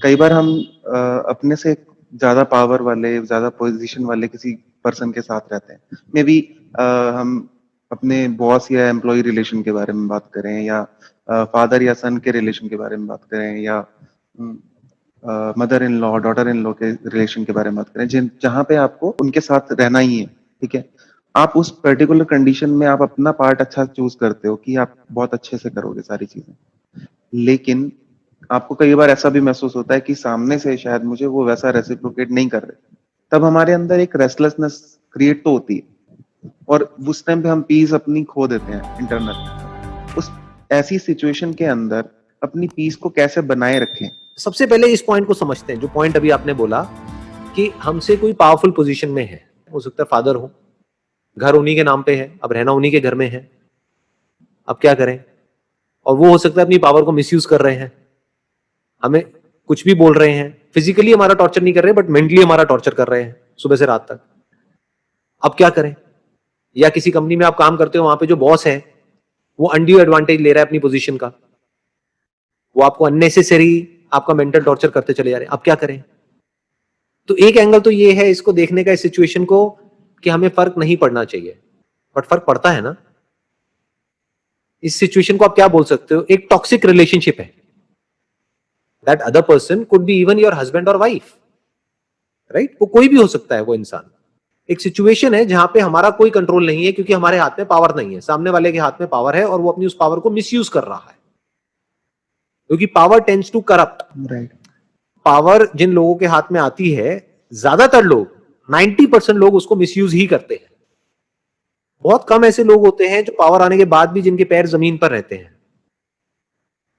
कई बार हम अपने से ज्यादा पावर वाले, ज्यादा पोजीशन वाले किसी पर्सन के साथ रहते हैं। मे बी हम अपने बॉस या एम्प्लॉय रिलेशन के बारे में बात करें, या फादर या सन के रिलेशन के बारे में बात करें, या mother in law daughter in law के रिलेशन के बारे में बात करें, जिन जहाँ पे आपको उनके साथ रहना ही है, ठीक है। आप उस पर्टिकुलर कंडीशन में आप अपना पार्ट अच्छा चूज करते हो कि आप बहुत अच्छे से करोगे सारी चीजें, लेकिन आपको कई बार ऐसा भी महसूस होता है कि सामने से शायद मुझे वो वैसा रेसिप्रोकेट नहीं कर रहे। तब हमारे अंदर एक रेस्टलेसनेस क्रिएट तो होती है, और उस टाइम पे हम पीस अपनी खो देते हैं इंटरनल। उस ऐसी सिचुएशन के अंदर अपनी पीस को कैसे बनाए रखें? सबसे पहले इस पॉइंट को समझते हैं, जो पॉइंट अभी आपने बोला कि हमसे कोई पावरफुल पोजीशन में है, हो सकता है फादर हो, घर उन्हीं के नाम पे है, अब रहना उन्हीं के घर में है, अब क्या करें। और वो हो सकता है अपनी पावर को मिसयूज कर रहे हैं, हमें कुछ भी बोल रहे हैं, फिजिकली हमारा टॉर्चर नहीं कर रहे बट मेंटली हमारा टॉर्चर कर रहे हैं सुबह से रात तक। अब क्या करें। या किसी कंपनी में आप काम करते हो, वहां पे जो बॉस है वो अनड्यू एडवांटेज ले रहा है अपनी पोजीशन का, वो आपको अननेसेसरी आपका मेंटल टॉर्चर करते चले जा रहे हैं। अब क्या करें। तो एक एंगल तो ये है इसको देखने का, इस सिचुएशन को, कि हमें फर्क नहीं पड़ना चाहिए, बट फर्क पड़ता है ना। इस सिचुएशन को आप क्या बोल सकते हो, एक टॉक्सिक रिलेशनशिप है। That other person could be even your husband और वाइफ, राइट। वो कोई भी हो सकता है वो इंसान। एक सिचुएशन है जहां पे हमारा कोई कंट्रोल नहीं है, क्योंकि हमारे हाथ में पावर नहीं है, सामने वाले के हाथ में पावर है और वो अपनी उस पावर को मिसयूज कर रहा है, क्योंकि power tends to corrupt. Right. Power जिन लोगों के हाथ में आती है, ज्यादातर लोग 90% लोग उसको मिसयूज ही करते हैं। बहुत कम ऐसे लोग होते हैं जो पावर आने के बाद भी जिनके पैर जमीन पर रहते हैं,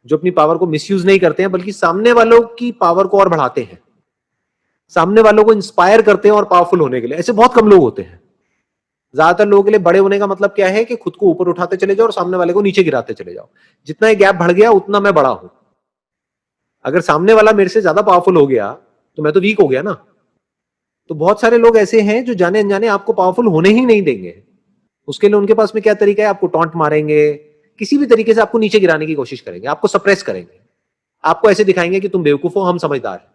जो अपनी पावर को मिसयूज नहीं करते हैं, बल्कि सामने वालों की पावर को और बढ़ाते हैं, सामने वालों को इंस्पायर करते हैं और पावरफुल होने के लिए। ऐसे बहुत कम लोग होते हैं। ज्यादातर लोगों के लिए बड़े होने का मतलब क्या है कि खुद को ऊपर उठाते चले जाओ और सामने वाले को नीचे गिराते चले जाओ। जितना ये गैप बढ़ गया उतना मैं बड़ा हूं। अगर सामने वाला मेरे से ज्यादा पावरफुल हो गया तो मैं तो वीक हो गया ना। तो बहुत सारे लोग ऐसे हैं जो जाने अनजाने आपको पावरफुल होने ही नहीं देंगे। उसके लिए उनके पास में क्या तरीका है, आपको टॉन्ट मारेंगे, किसी भी तरीके से आपको नीचे गिराने की कोशिश करेंगे, आपको सप्रेस करेंगे, आपको ऐसे दिखाएंगे कि तुम बेवकूफ हो, हम समझदार हैं।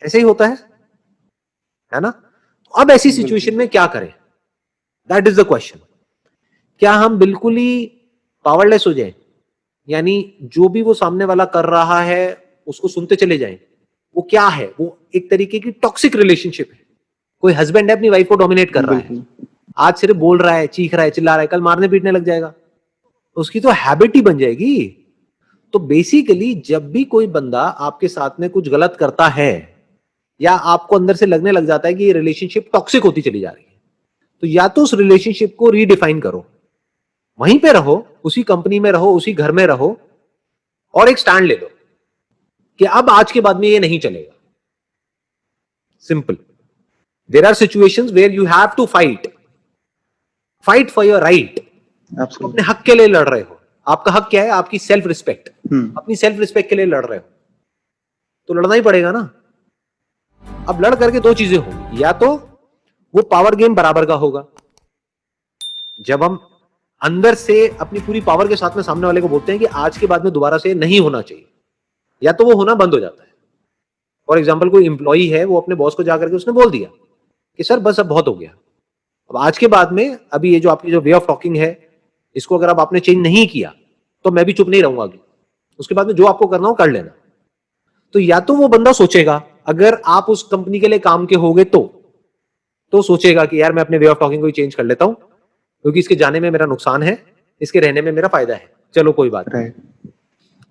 ऐसे ही होता है ना। तो अब ऐसी सिचुएशन में क्या करें, दैट इज द क्वेश्चन। क्या हम बिल्कुल ही पावरलेस हो जाएं, यानी जो भी वो सामने वाला कर रहा है उसको सुनते चले जाएं? वो क्या है, वो एक तरीके की टॉक्सिक रिलेशनशिप है। कोई हस्बैंड है अपनी वाइफ को डोमिनेट कर रहा है, आज सिर्फ बोल रहा है, चीख रहा है, चिल्ला रहा है, कल मारने पीटने लग जाएगा, उसकी तो हैबिट ही बन जाएगी। तो बेसिकली जब भी कोई बंदा आपके साथ में कुछ गलत करता है, या आपको अंदर से लगने लग जाता है कि ये रिलेशनशिप टॉक्सिक होती चली जा रही है, तो या तो उस रिलेशनशिप को रीडिफाइन करो, वहीं पे रहो, उसी कंपनी में रहो, उसी घर में रहो, और एक स्टैंड ले लो कि अब आज के बाद में ये नहीं चलेगा। Simple. There are situations where you have to fight for your right. आप अपने हक के लिए लड़ रहे हो। आपका हक क्या है? आपकी सेल्फ रिस्पेक्ट। अपनी सेल्फ रिस्पेक्ट के लिए लड़ रहे हो तो लड़ना ही पड़ेगा ना। अब लड़ करके दो चीजें होंगी, या तो वो पावर गेम बराबर का होगा, जब हम अंदर से अपनी पूरी पावर के साथ में सामने वाले को बोलते हैं कि आज के बाद में दोबारा से नहीं होना चाहिए, या तो वो होना बंद हो जाता है। फॉर एग्जाम्पल, कोई इंप्लॉई है, वो अपने बॉस को जाकर के उसने बोल दिया कि सर बस अब बहुत हो गया, अब आज के बाद में अभी ये जो आपकी जो वे ऑफ टॉकिंग है, इसको अगर अब आपने चेंज नहीं किया तो मैं भी चुप नहीं रहूंगा, उसके बाद में जो आपको करना हो कर लेना। तो या तो वो बंदा सोचेगा, अगर आप उस कंपनी के लिए काम के होगे तो सोचेगा कि यार मैं अपने वे ऑफ टॉकिंग को चेंज कर लेता हूं, क्योंकि इसके जाने में मेरा नुकसान है, इसके रहने में मेरा फायदा है, चलो कोई बात नहीं।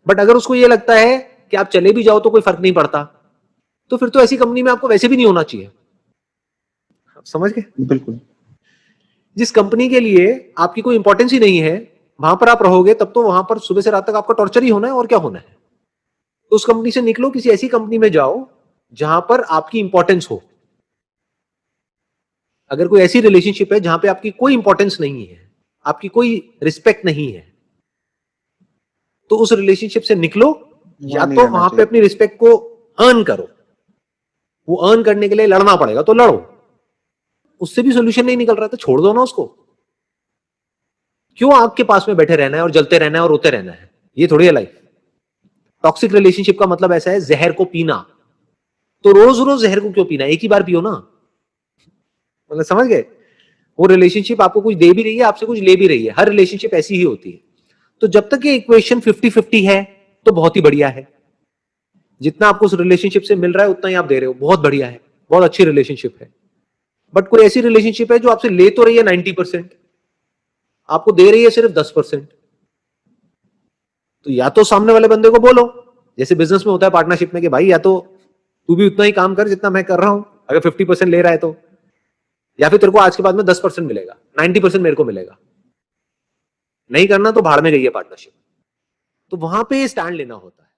बट अगर उसको ये लगता है कि आप चले भी जाओ तो कोई फर्क नहीं पड़ता, तो फिर तो ऐसी कंपनी में आपको वैसे भी नहीं होना चाहिए। समझ गए? बिल्कुल। जिस कंपनी के लिए आपकी कोई इंपॉर्टेंस ही नहीं है, वहां पर आप रहोगे तब तो वहां पर सुबह से रात तक आपका टॉर्चर ही होना है, और क्या होना है। तो उस कंपनी से निकलो, किसी ऐसी कंपनी में जाओ जहां पर आपकी इंपॉर्टेंस हो। अगर कोई ऐसी रिलेशनशिप है जहां पे आपकी कोई इंपॉर्टेंस नहीं है, आपकी कोई रिस्पेक्ट नहीं है, तो उस रिलेशनशिप से निकलो, या तो वहां पे अपनी रिस्पेक्ट को अर्न करो। वो अर्न करने के लिए लड़ना पड़ेगा तो लड़ो, उससे भी सोल्यूशन नहीं निकल रहा तो छोड़ दो ना उसको। क्यों आग के पास में बैठे रहना है और जलते रहना है और रोते रहना है? ये थोड़ी है लाइफ। टॉक्सिक रिलेशनशिप का मतलब ऐसा है जहर को पीना। तो रोज रोज जहर को क्यों पीना, एक ही बार पियो ना। मतलब समझ गए, वो रिलेशनशिप आपको कुछ दे भी रही है, आपसे कुछ ले भी रही है, हर रिलेशनशिप ऐसी ही होती है। तो जब तक ये इक्वेशन 50-50 है तो बहुत ही बढ़िया है। जितना आपको उस रिलेशनशिप से मिल रहा है उतना ही आप दे रहे हो, बहुत बढ़िया है, बहुत अच्छी रिलेशनशिप है। बट कोई ऐसी रिलेशनशिप है जो आपसे ले तो रही है 90%, आपको दे रही है सिर्फ 10%, तो या तो सामने वाले बंदे को बोलो, जैसे बिजनेस में होता है पार्टनरशिप में, कि भाई या तो तू भी उतना ही काम कर जितना मैं कर रहा हूं, अगर 50% ले रहा है तो, या फिर तेरे को आज के बाद में 10% मिलेगा, 90% मेरे को मिलेगा। नहीं करना तो भाड़ में गई है पार्टनरशिप। तो वहां पे स्टैंड लेना होता है।